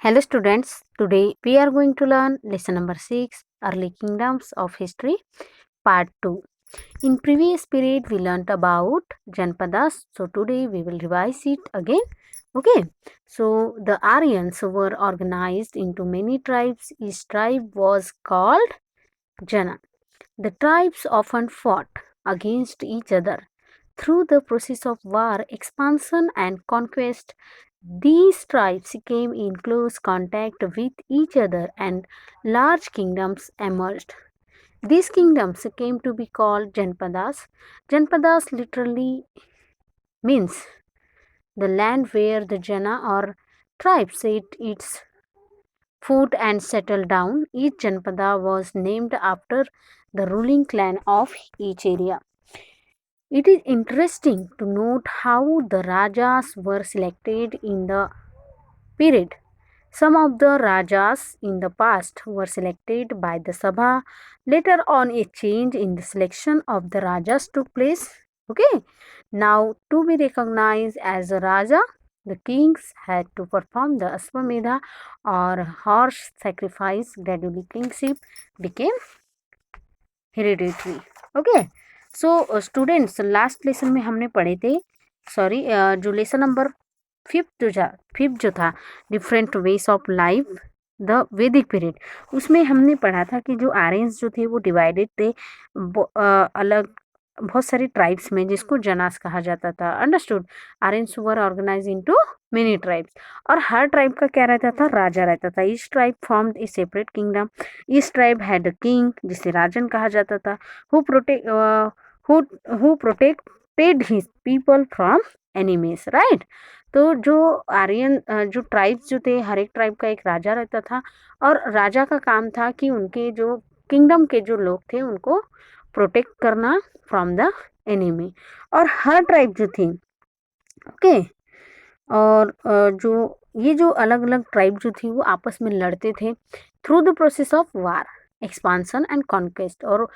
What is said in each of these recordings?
Hello students, today we are going to learn lesson number 6 Early Kingdoms of History part 2. In previous period we learnt about Janpadas, so today we will revise it again. Okay, so the Aryans were organized into many tribes. Each tribe was called Jana. The tribes often fought against each other. Through the process of war, expansion, and conquest, these tribes came in close contact with each other and large kingdoms emerged. These kingdoms came to be called Janpadas. Janpadas literally means the land where the Jana or tribe set its foot and settled down. Each Janpada was named after the ruling clan of each area. It is interesting to note how the Rajas were selected in the period. Some of the Rajas in the past were selected by the Sabha. Later on, a change in the selection of the Rajas took place. Okay, now to be recognized as a Raja, the kings had to perform the Ashwamedha or horse sacrifice. Gradually, kingship became hereditary. Okay, so students last lesson में हमने पढ़े थे, sorry जो lesson number fifth जो था different ways of life the वैदिक period, उसमें हमने पढ़ा था कि जो आर्यंस जो थे वो डिवाइडेड थे अलग बहुत सारे ट्राइब्स में, जिसको जनास कहा जाता था. Understood. Aryans were organised into many tribes और हर ट्राइब का क्या रहता था, राजा रहता था. Each tribe formed A separate kingdom. Each tribe had a king जिसे राजन कहा जाता था, who protected his people from enemies. Right. तो जो आर्यन जो ट्राइब्स जो थे, हर एक ट्राइब का एक राजा रहता था और राजा का काम था कि उनके जो किंगडम के जो लोग थे उनको प्रोटेक्ट करना फ्रॉम द एनिमी. और हर ट्राइब जो थी, ओके, और जो ये जो अलग अलग ट्राइब जो थी वो आपस में लड़ते थे through the process of war, expansion and conquest. और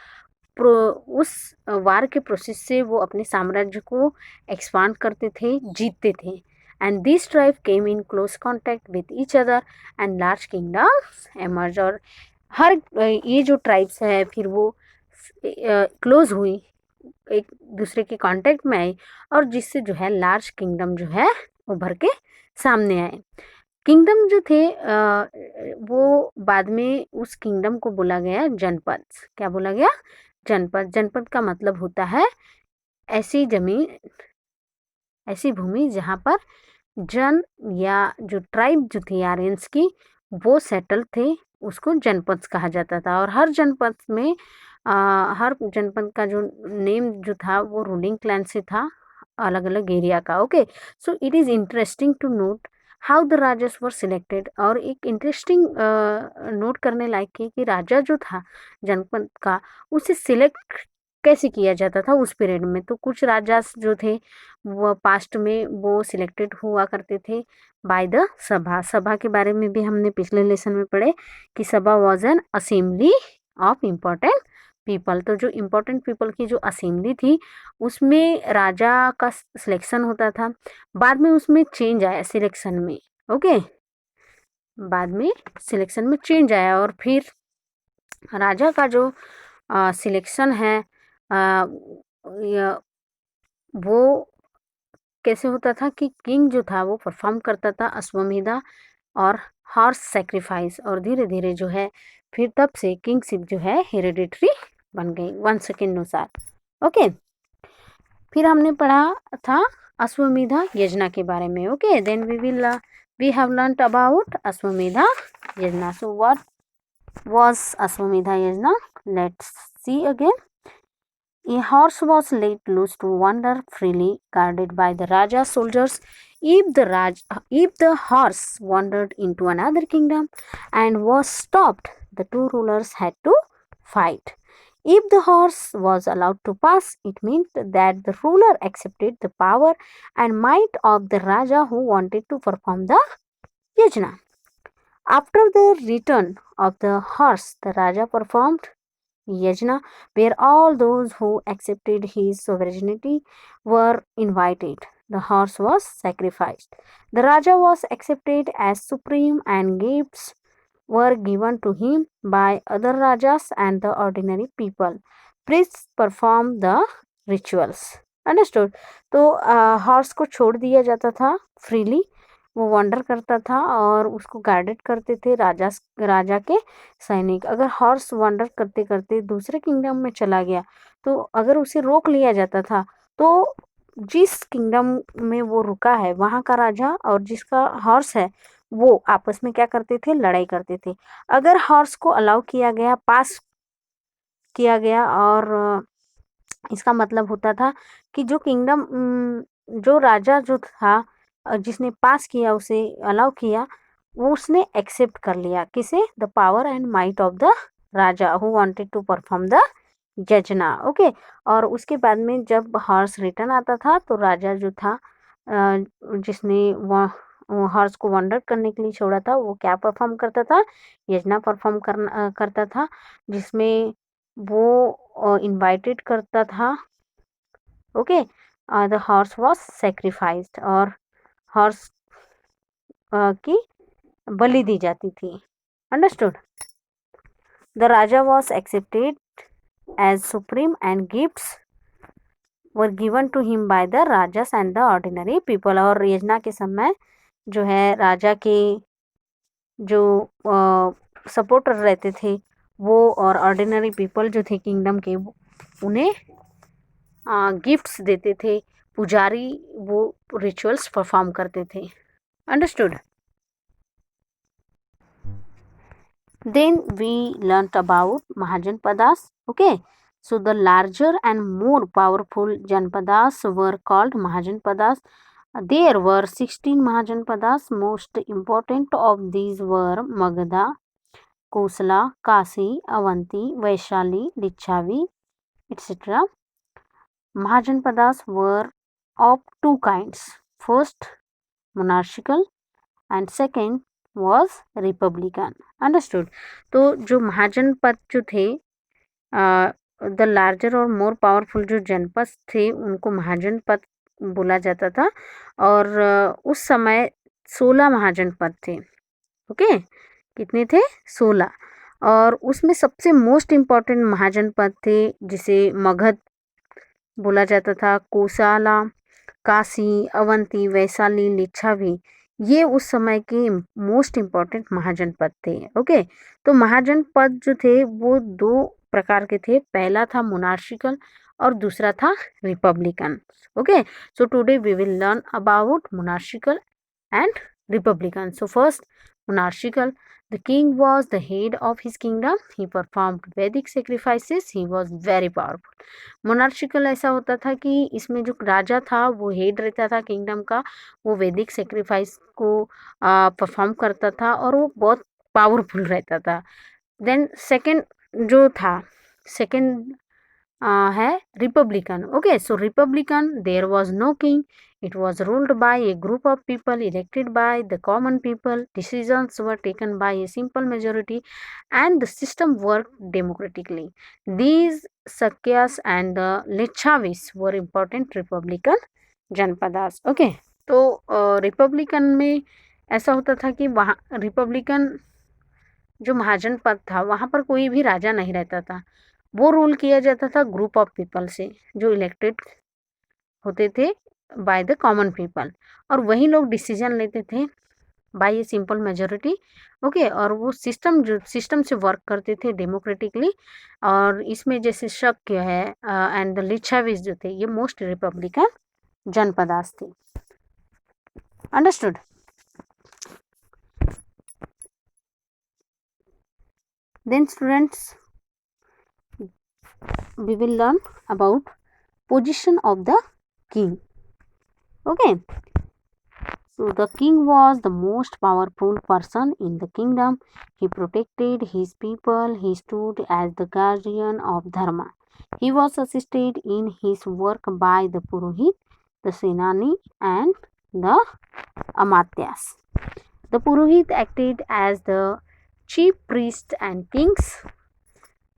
उस वार के प्रोसेस से वो अपने साम्राज्य को एक्सपांड करते थे, जीतते थे. And this tribe came in close contact with each other and large kingdoms emerge. और हर ये जो ट्राइब्स है फिर वो क्लोज हुई, एक दूसरे के कांटेक्ट में आई और जिससे जो है लार्ज किंगडम जो है उभर के सामने आए. किंगडम जो थे वो बाद में उस किंगडम को बोला गया जनपद. क्या बोला गया? जनपद. जनपद का मतलब होता है ऐसी जमीन, ऐसी भूमि जहाँ पर जन या जो ट्राइब जो थी आर्यंस की वो सेटल थे, उसको जनपद कहा जाता था. और हर जनपद में हर जनपद का जो नेम जो था वो रूलिंग क्लैन से था, अलग अलग एरिया का. Okay, so it is interesting to note how the rajas were selected. और एक इंटरेस्टिंग नोट करने लायक है कि राजा जो था जनपद का उसे सिलेक्ट कैसे किया जाता था उस पीरियड में. तो कुछ राजास जो थे वो पास्ट में वो सिलेक्टेड हुआ करते थे बाय द सभा. सभा के बारे में भी हमने पिछले लेसन में पढ़े कि सभा was an assembly of important people. तो जो इम्पोर्टेंट पीपल की जो असेंबली थी उसमें राजा का सिलेक्शन होता था. बाद में उसमें चेंज आया सिलेक्शन में. ओके, बाद में सिलेक्शन में चेंज आया और फिर राजा का जो सिलेक्शन है वो कैसे होता था कि किंग जो था वो परफॉर्म करता था अश्वमेधा और हॉर्स सेक्रीफाइस. और धीरे धीरे जो है फिर तब से किंगशिप जो है हेरिडिटरी बन गई वंश के अनुसार. ओके, फिर हमने पढ़ा था अश्वमेधा यजना के बारे में. Okay, then we have learned about Ashvamedha yajna. So what was Ashvamedha yajna? Let's see again. A horse was let loose to wander freely, guarded by the Raja's soldiers. If the horse wandered into another kingdom and was stopped, the two rulers had to fight. If the horse was allowed to pass, it meant that the ruler accepted the power and might of the Raja who wanted to perform the yajna. After the return of the horse, the Raja performed yajna, where all those who accepted his sovereignty were invited. the horse was sacrificed. The Raja was accepted as supreme and gifts were given to him by other Rajas and the ordinary people. Priests performed the rituals. Understood? तो horse को छोड़ दिया जाता था freely, वो wonder करता था और उसको गाइडेड करते थे राजा के सैनिक। अगर हॉर्स वंडर करते करते दूसरे किंगडम में चला गया तो अगर उसे रोक लिया जाता था तो जिस किंगडम में वो रुका है वहाँ का राजा और जिसका हॉर्स है वो आपस में क्या करते थे, लड़ाई करते थे। अगर हॉर्स को अलाउ किया गया, पास किया गया और इसका मतलब होता था कि जो किंगडम जो राजा जो था जिसने पास किया, उसे अलाउ किया, वो उसने एक्सेप्ट कर लिया किसे, the power and might of the raja who wanted to perform the yajna. Okay, और उसके बाद में जब हॉर्स रिटर्न आता था तो राजा जो था जिसने हॉर्स को वंडर करने के लिए छोड़ा था वो क्या परफॉर्म करता था, यजना परफॉर्म करता था, जिसमें वो इनवाइटेड करता था। Okay, the horse was sacrificed और हॉर्स की बलि दी जाती थी। Understood? The raja was accepted as supreme and gifts were given to him by the rajas and the ordinary people. और यजना के समय जो है राजा के जो सपोर्टर रहते थे वो और ऑर्डिनरी पीपल जो थे किंगडम के, उन्हें गिफ्ट्स देते थे, पुजारी वो रिचुअल्स परफॉर्म करते थे। Understood? Then we learnt about Mahajanpadas. Okay, so the larger and more powerful Janpadas were called Mahajanpadas. There were 16 Mahajanpadas. Most important of these were Magadha, Kosala, Kasi, Avanti, Vaishali, Lichavi, etc. Mahajanpadas were of two kinds. First, monarchical and second was Republican. Understood? तो जो महाजनपद जो थे, the larger और more powerful जो जनपद थे उनको महाजनपद बोला जाता था और उस समय 16 महाजनपद थे। ओके, कितने थे? 16। और उसमें सबसे मोस्ट इम्पॉर्टेंट महाजनपद थे जिसे मगध बोला जाता था, कोसाला, काशी, अवंती, वैशाली, लिच्छावी, ये उस समय के मोस्ट इम्पॉर्टेंट महाजनपद थे। ओके, तो महाजनपद जो थे वो दो प्रकार के थे, पहला था मोनार्शिकल और दूसरा था republican. Okay, so today we will learn about monarchical and republican. So first, monarchical. The king was the head of his kingdom. He performed Vedic sacrifices. He was very powerful. मोनार्शिकल ऐसा होता था कि इसमें जो राजा था वो हेड रहता था किंगडम का, वो वैदिक सेक्रीफाइस को परफॉर्म करता था और वो बहुत पावरफुल रहता था। देन सेकंड जो था, सेकंड है republican. Okay, so republican, there was no king. It was ruled by a group of people elected by the common people. Decisions were taken by a simple majority and the system worked democratically. These Sakyas and the Lichavis were important Republican janapadas. Okay, तो republican में ऐसा होता था कि वहाँ Republican जो महाजनपद था वहाँ पर कोई भी राजा नहीं रहता था, वो रूल किया जाता था ग्रुप ऑफ पीपल से जो इलेक्टेड होते थे बाय द कॉमन पीपल, और वही लोग डिसीजन लेते थे by a simple majority. Okay, और वो सिस्टम से वर्क करते थे डेमोक्रेटिकली। और इसमें जैसे शक्य है एंड द लिच्छावीस जो थे ये मोस्ट रिपब्लिकन जनपदास थे। Understood? Then students we will learn about position of the king. Okay, so the king was the most powerful person in the kingdom. He protected his people. He stood as the guardian of dharma. He was assisted in his work by the purohit, the senani and the amatyas. The purohit acted as the chief priest and kings.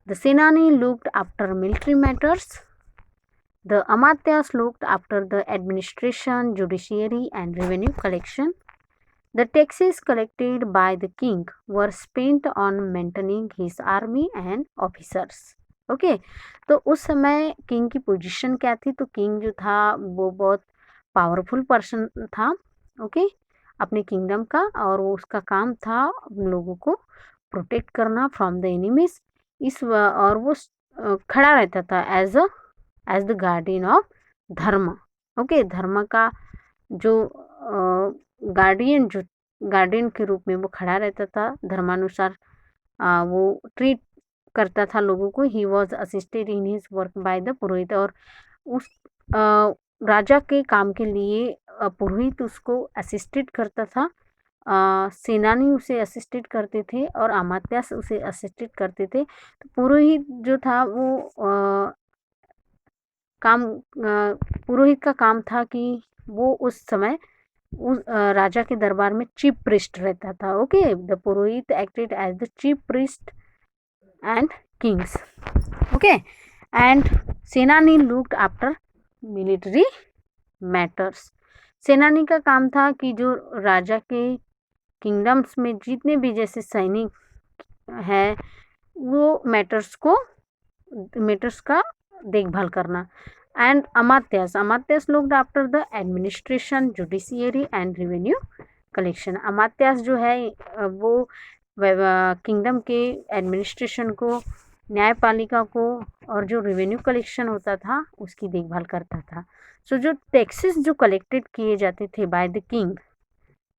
The senani looked after military matters. The Amatyas looked after the administration, judiciary, and revenue collection. The taxes collected by the king were spent on maintaining his army and officers. Okay तो उस समय king की position क्या थी, तो king जो था वो बहुत पावरफुल पर्सन था, ओके अपने किंगडम का, और वो उसका काम था लोगों को प्रोटेक्ट करना फ्रॉम द एनिमीज। और वो खड़ा रहता था एज द गार्डियन ऑफ धर्म। ओके धर्म का जो गार्डियन के रूप में वो खड़ा रहता था, धर्मानुसार वो ट्रीट करता था लोगों को। He was assisted in his work by the purohit. और उस राजा के काम के लिए पुरोहित उसको असिस्टेड करता था, सेनानी उसे असिस्टेड करते थे और अमात्यास उसे असिस्टेड करते थे। तो पुरोहित जो था वो पुरोहित का काम था कि वो उस समय उस राजा के दरबार में चीफ प्रिस्ट रहता था। Okay the purohit acted as the chief priest and kings. Okay and senani looked after military matters. Senani का काम था कि जो राजा के किंगडम्स में जितने भी जैसे सैनिक है वो मैटर्स का देखभाल करना। And amatyas looked after the administration, judiciary and revenue collection. Amatyas जो है वो किंगडम के एडमिनिस्ट्रेशन को, न्यायपालिका को और जो रेवेन्यू कलेक्शन होता था उसकी देखभाल करता था। सो जो टैक्सेस जो कलेक्टेड किए जाते थे बाय द किंग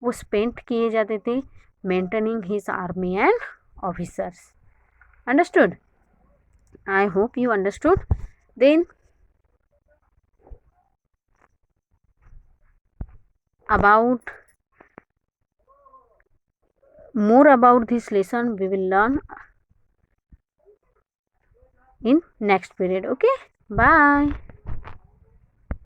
वो स्पेंट किए जाते थे maintaining his army and officers. Understood? I hope you understood. Then more about this lesson we will learn in next period. Okay, bye.